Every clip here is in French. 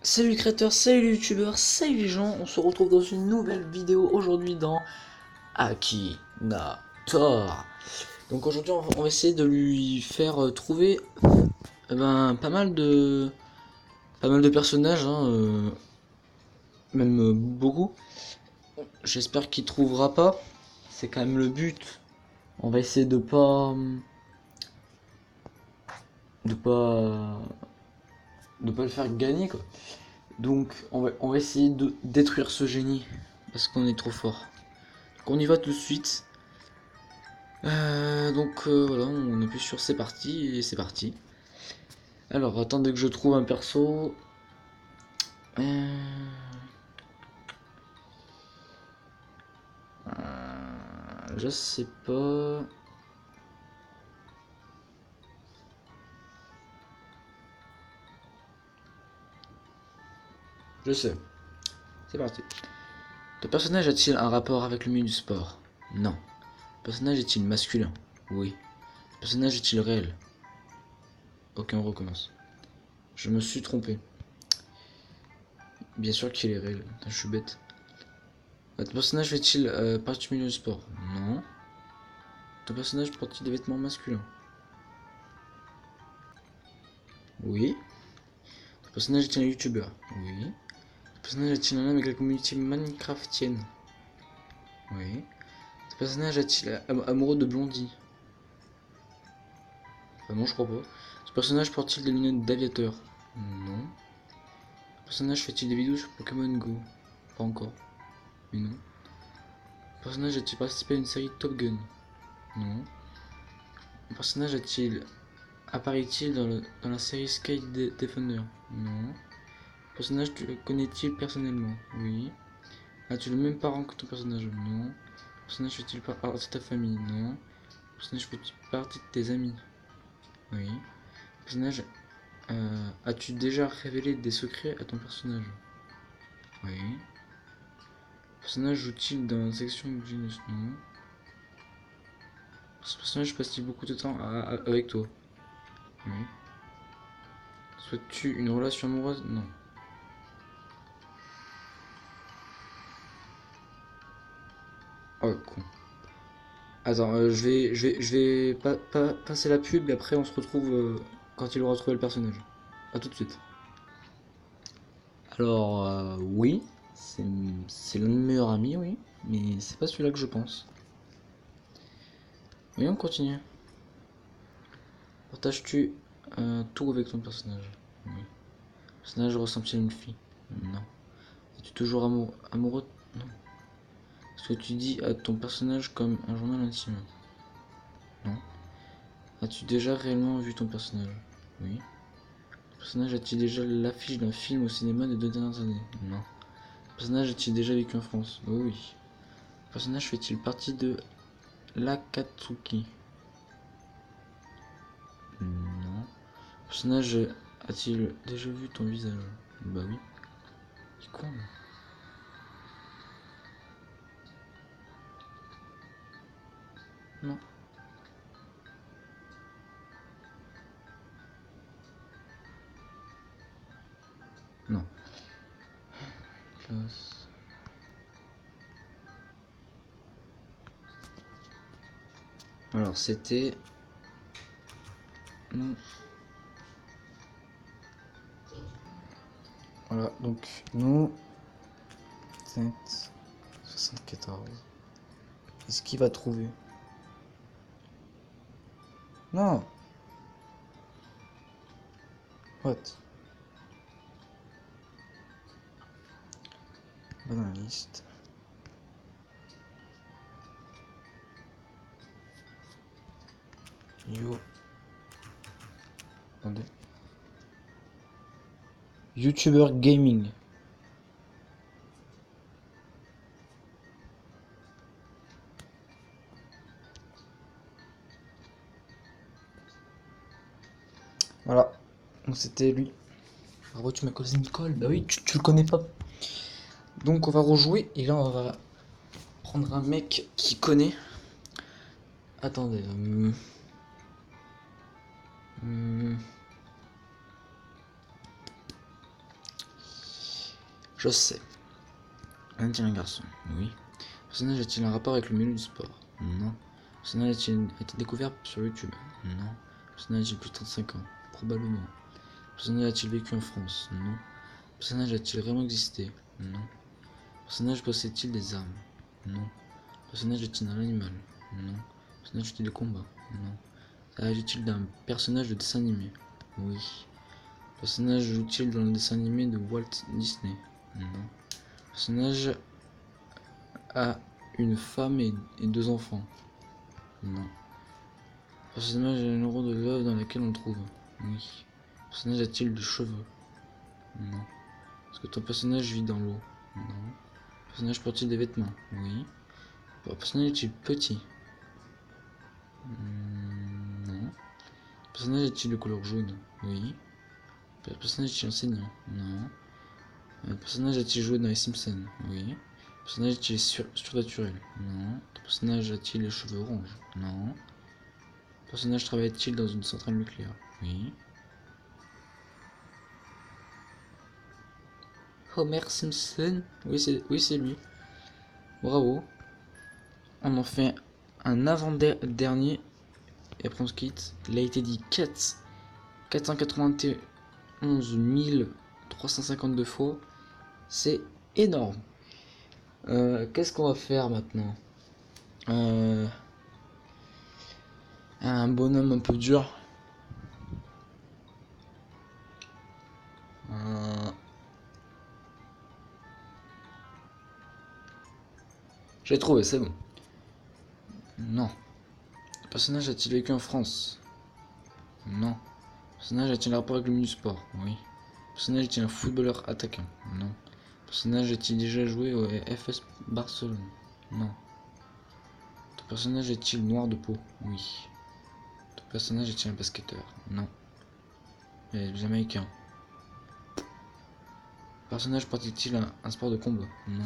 Salut les créateurs, salut les youtubeurs, salut les gens, on se retrouve dans une nouvelle vidéo aujourd'hui dans Akinator. Donc aujourd'hui on va essayer de lui faire trouver pas mal de personnages, même beaucoup. J'espère qu'il trouvera pas, c'est quand même le but. On va essayer de pas le faire gagner quoi. Donc on va essayer de détruire ce génie parce qu'on est trop fort. Donc on y va tout de suite. Voilà, on appuie sur c'est parti et c'est parti. Alors attendez que je trouve un perso. Euh, je sais pas. Je sais. C'est parti. Ton personnage a-t-il un rapport avec le milieu du sport? Non. Ton personnage est-il masculin? Oui. Ton personnage est-il réel? Ok, on recommence. Je me suis trompé. Bien sûr qu'il est réel. Putain, je suis bête. Ton personnage fait-il partie du milieu du sport? Non. Ton personnage porte-t-il des vêtements masculins? Oui. Ton personnage est-il un youtubeur? Oui. Ton personnage a-t-il un lien avec la communauté minecraftienne? Oui. Ton personnage est-il amoureux de Blondie? Enfin non, je crois pas. Ce personnage porte-t-il des lunettes d'aviateur? Non. Ce personnage fait-il des vidéos sur Pokémon Go? Pas encore. Mais non. Ce personnage a-t-il participé à une série Top Gun? Non. Le personnage apparaît-il dans la série Sky Defender? Non. Le personnage te connaît-il personnellement? Oui. As-tu le même parent que ton personnage? Non. Le personnage fait-il partie de ta famille? Non. Le personnage fait-il partie de tes amis? Oui. Le personnage, as-tu déjà révélé des secrets à ton personnage? Oui. Le personnage joue-t-il dans la section Genus? Non. Ce personnage passe-t-il beaucoup de temps avec toi? Oui. Souhaites-tu une relation amoureuse? Non. Oh, con. Attends, je vais passer la pub et après on se retrouve quand il aura trouvé le personnage. A tout de suite. Alors, oui, c'est l'un de mes meilleurs amis, oui, mais c'est pas celui-là que je pense. Oui, on continue. Partages-tu tout avec ton personnage? Oui. Le personnage ressemble-t-il à une fille? Non. Es-tu toujours amoureux? Non. Est-ce que tu dis à ton personnage comme un journal intime? Non. As-tu déjà réellement vu ton personnage? Oui. Le personnage a-t-il déjà l'affiche d'un film au cinéma des 2 dernières années? Non. Le personnage a-t-il déjà vécu en France? Oh oui. Le personnage fait-il partie de l'Akatsuki? Non. Le personnage a-t-il déjà vu ton visage? Bah oui. Il est con. Non. Non. Classe. Alors c'était... Non. Voilà, donc nous... 74. Est-ce qu'il va trouver? Non. What? Pas dans la liste. Yo. Attendez. YouTuber gaming. Voilà. Donc c'était lui. Bravo, tu m'as causé Nicole. Bah oui, tu le connais pas. Donc on va rejouer et là on va prendre un mec qui connaît. Attendez. Hum, Je sais. A-t-il un garçon? Oui. Le personnage a-t-il un rapport avec le milieu du sport? Non. Le personnage a-t-il été découvert sur YouTube? Non. Le personnage a-t-il plus de 35 ans? Probablement. Le personnage a-t-il vécu en France? Non. Le personnage a-t-il vraiment existé? Non. Le personnage possède-t-il des armes? Non. Le personnage est-il un animal? Non. Le personnage est-il de combat? Non. S'agit-il d'un personnage de dessin animé? Oui. Le personnage joue-t-il dans le dessin animé de Walt Disney? Non. Le personnage a une femme et 2 enfants? Non. Le personnage a une rond de l'œuvre dans laquelle on le trouve? Oui. Le personnage a-t-il des cheveux? Non. Est-ce que ton personnage vit dans l'eau? Non. Le personnage porte-t-il des vêtements? Oui. Le personnage est-il petit? Non. Le personnage est-il de couleur jaune? Oui. Le personnage est-il enseignant? Non. Le personnage a-t-il joué dans les Simpsons? Oui. Le personnage est-il surnaturel? Non. Le personnage a-t-il les cheveux orange? Non. Le personnage travaille-t-il dans une centrale nucléaire? Oui. Homer Simpson? Oui, c'est lui. Bravo. On en fait un avant-dernier. Et après on se quitte. Il a été dit 491 352 fois. C'est énorme. Qu'est-ce qu'on va faire maintenant? Un bonhomme un peu dur. J'ai trouvé, c'est bon. Non. Le personnage a-t-il vécu en France? Non. Le personnage a-t-il un rapport avec le milieu du sport? Oui. Le personnage est-il un footballeur attaquant? Non. Le personnage a-t-il déjà joué au FS Barcelone? Non. Ton personnage est-il noir de peau? Oui. Ton personnage est-il un basketteur? Non. Il est jamaïcain. Le personnage pratique-t-il un sport de combat? Non.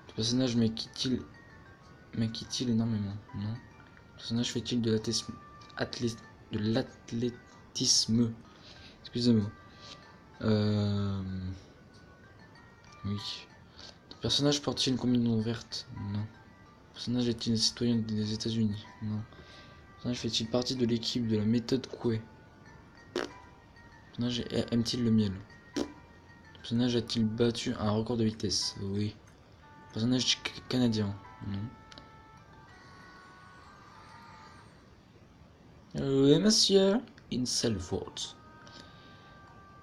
Ton personnage maquille-t-il énormément? Non. Le personnage fait-il de l'athlétisme? Excusez-moi. Oui. Le personnage porte-t-il une combinaison verte? Non. Le personnage est-il un citoyen des États-Unis? Non. Le personnage fait-il partie de l'équipe de la méthode Coué? Le personnage aime-t-il le miel? Le personnage a-t-il battu un record de vitesse? Oui. Le personnage est canadien? Non. Oui, monsieur. Incelvoort.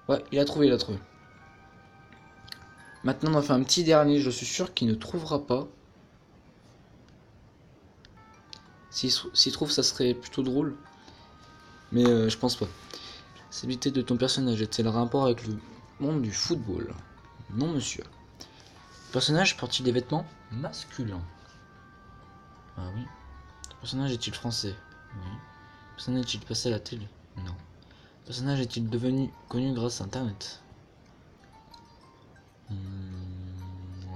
Ouais, il a trouvé, Maintenant, on en fait un petit dernier, je suis sûr qu'il ne trouvera pas. S'il trouve, ça serait plutôt drôle. Mais je pense pas. L'habilité de ton personnage est-elle un rapport avec le monde du football? Non, monsieur. Le personnage porte-t-il des vêtements masculins? Ah oui. Le personnage est-il français? Oui. Le personnage est-il passé à la télé? Non. Le personnage est-il devenu connu grâce à Internet?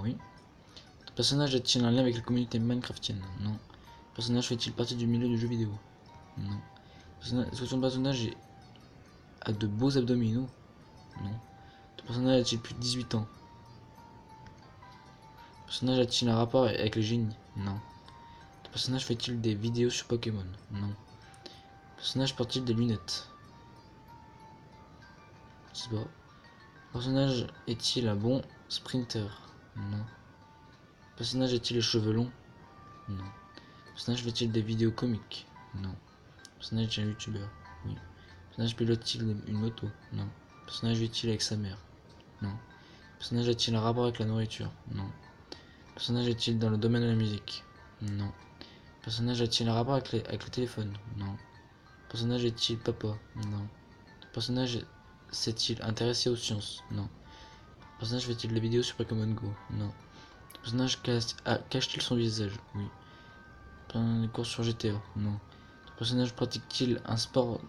Oui. Le personnage a-t-il un lien avec la communauté minecraftienne? Non. Le personnage fait-il partie du milieu du jeu vidéo? Non. Est-ce que ton personnage a de beaux abdominaux? Non. Ton personnage a-t-il plus de 18 ans? Le personnage a-t-il un rapport avec les génies? Non. Le personnage fait-il des vidéos sur Pokémon? Non. Le personnage porte-t-il des lunettes? Je sais pas. Le personnage est-il un bon sprinter? Non. Le personnage a-t-il les cheveux longs? Non. Le personnage fait-il des vidéos comiques? Non. Le personnage est un youtubeur? Oui. Le personnage pilote-t-il une moto? Non. Le personnage vit-il avec sa mère? Non. Le personnage a-t-il un rapport avec la nourriture? Non. Le personnage est-il dans le domaine de la musique? Non. Le personnage a-t-il un rapport avec le téléphone? Non. Le personnage est-il papa? Non. Le personnage s'est-il intéressé aux sciences? Non. Le personnage fait-il des vidéos sur Pokémon Go? Non. Le personnage cache-t-il son visage? Oui. Le personnage court sur GTA? Non. Le personnage pratique-t-il un sport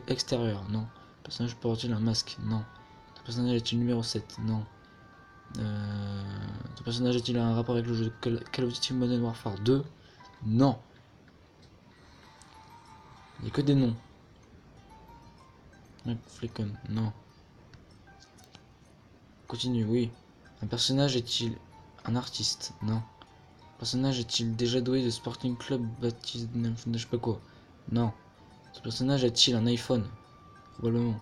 extérieur? Non. Le personnage porte-t-il un masque? Non. Le personnage est-il numéro 7? Non. Ton personnage a-t-il un rapport avec le jeu Call of Duty Modern Warfare 2? Non. Il n'y a que des noms. Fleckon, non. Continue, oui. Un personnage est-il un artiste? Non. Un personnage est-il déjà doué de Sporting Club baptisé je sais pas quoi? Non. Ce personnage a-t-il un iPhone? Probablement.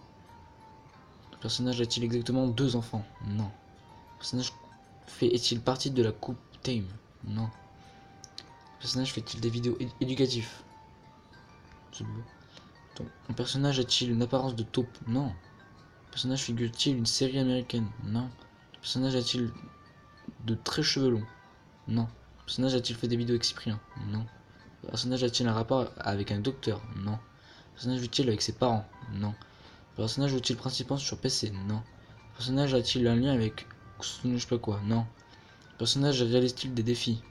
Ce personnage a-t-il exactement 2 enfants? Non. Ce personnage est-il partie de la coupe Tame? Non. Ce personnage fait-il des vidéos éducatives? C'est beau. Ton personnage a-t-il une apparence de taupe? Non. Le personnage figure-t-il une série américaine? Non. Le personnage a-t-il de très cheveux longs? Non. Le personnage a-t-il fait des vidéos avec Cyprien? Non. Le personnage a-t-il un rapport avec un docteur? Non. Le personnage vit-il avec ses parents? Non. Le personnage joue-t-il principalement sur PC? Non. Le personnage a-t-il un lien avec je sais pas quoi? Non. Le personnage réalise-t-il des défis?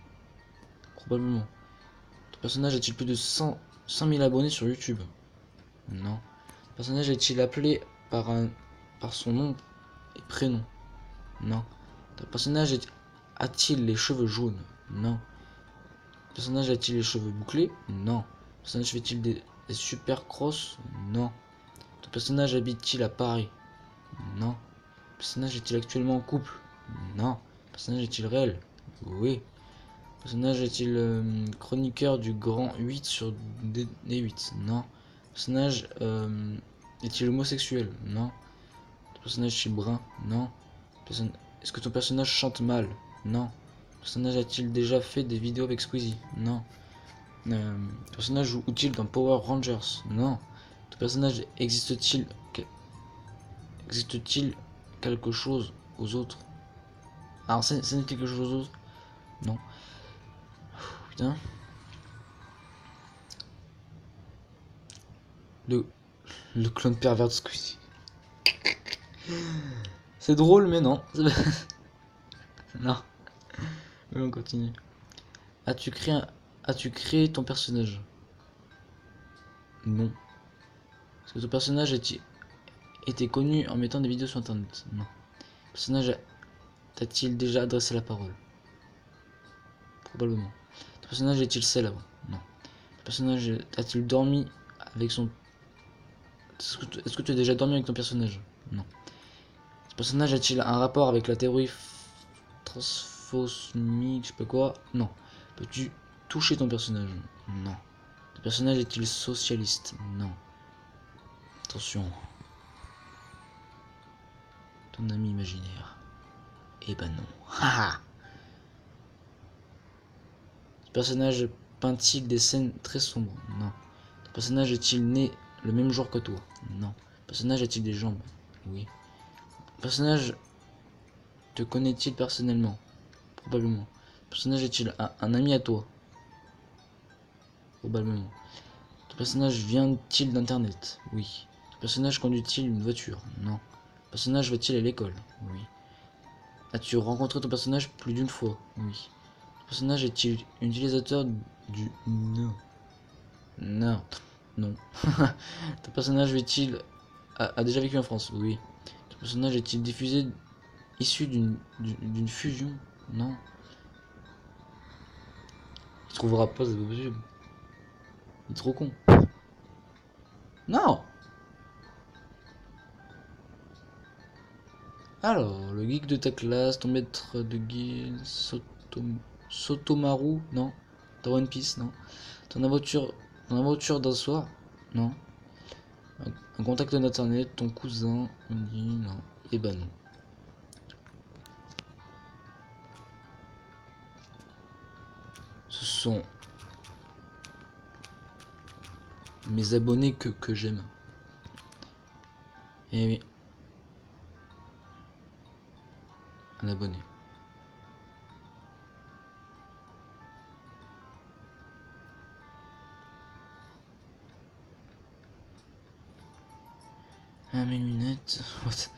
Probablement. Ton personnage a-t-il plus de 100 000 abonnés sur YouTube? Non. Le personnage est-il appelé par son nom et prénom? Non. Ton personnage a-t-il les cheveux jaunes? Non. Le personnage a-t-il les cheveux bouclés? Non. Le personnage fait-il des super crosses? Non. Ton personnage habite-t-il à Paris? Non. Le personnage est-il actuellement en couple? Non. Le personnage est-il réel? Oui. Le personnage est-il chroniqueur du grand 8 sur D8? Non. Le personnage est-il homosexuel? Non. Ton personnage est-il brun? Non. Est-ce que ton personnage chante mal? Non. Le personnage a-t-il déjà fait des vidéos avec Squeezie? Non. Le personnage joue-t-il dans Power Rangers? Non. Ton personnage existe-t-il quelque chose aux autres? Alors ça n'est quelque chose aux autres? Non. Putain. Le clone pervers de Squeezie. C'est drôle mais non. Non. Mais on continue. As-tu créé ton personnage? Non. Est-ce que ton personnage était connu en mettant des vidéos sur internet? Non. Le personnage t'a-t-il déjà adressé la parole? Probablement. Ton personnage est-il célèbre? Non. Le personnage a-t-il dormi avec son... Est-ce que tu as déjà dormi avec ton personnage? Non. Ce personnage a-t-il un rapport avec la théorie transphosmique, je sais pas quoi? Non. Peux-tu toucher ton personnage? Non. Ton personnage est-il socialiste? Non. Attention. Ton ami imaginaire. Eh ben non. Haha. Ce personnage peint-il des scènes très sombres? Non. Ton personnage est-il né le même jour que toi? Non. Le personnage a-t-il des jambes? Oui. Le personnage te connaît-il personnellement? Probablement. Le personnage est-il un ami à toi? Probablement. Ton personnage vient-il d'internet? Oui. Ton personnage conduit-il une voiture? Non. Le personnage va-t-il à l'école? Oui. As-tu rencontré ton personnage plus d'une fois? Oui. Ton personnage est-il utilisateur du... Non. Non. Non. Ton personnage a déjà vécu en France? Oui. Ton personnage est-il diffusé issu d'une fusion? Non. Il trouvera pas, c'est pas possible. Il est trop con. Non. Alors, le geek de ta classe, ton maître de guilde, Sotomaru, non. Dans One Piece, non. Ton aventure d'un soir, non. Un contact d'internet, ton cousin, on dit non. Et bah non. Ce sont mes abonnés que j'aime. Et oui. Un abonné. Un minute. What?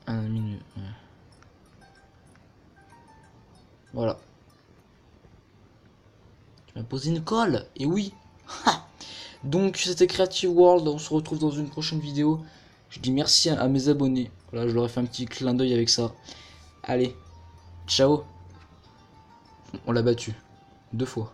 Un minute. Voilà. Tu m'as posé une colle. Et oui. Donc c'était Creative World. On se retrouve dans une prochaine vidéo. Je dis merci à mes abonnés. Voilà, je leur ai fait un petit clin d'œil avec ça. Allez. Ciao. On l'a battu. 2 fois.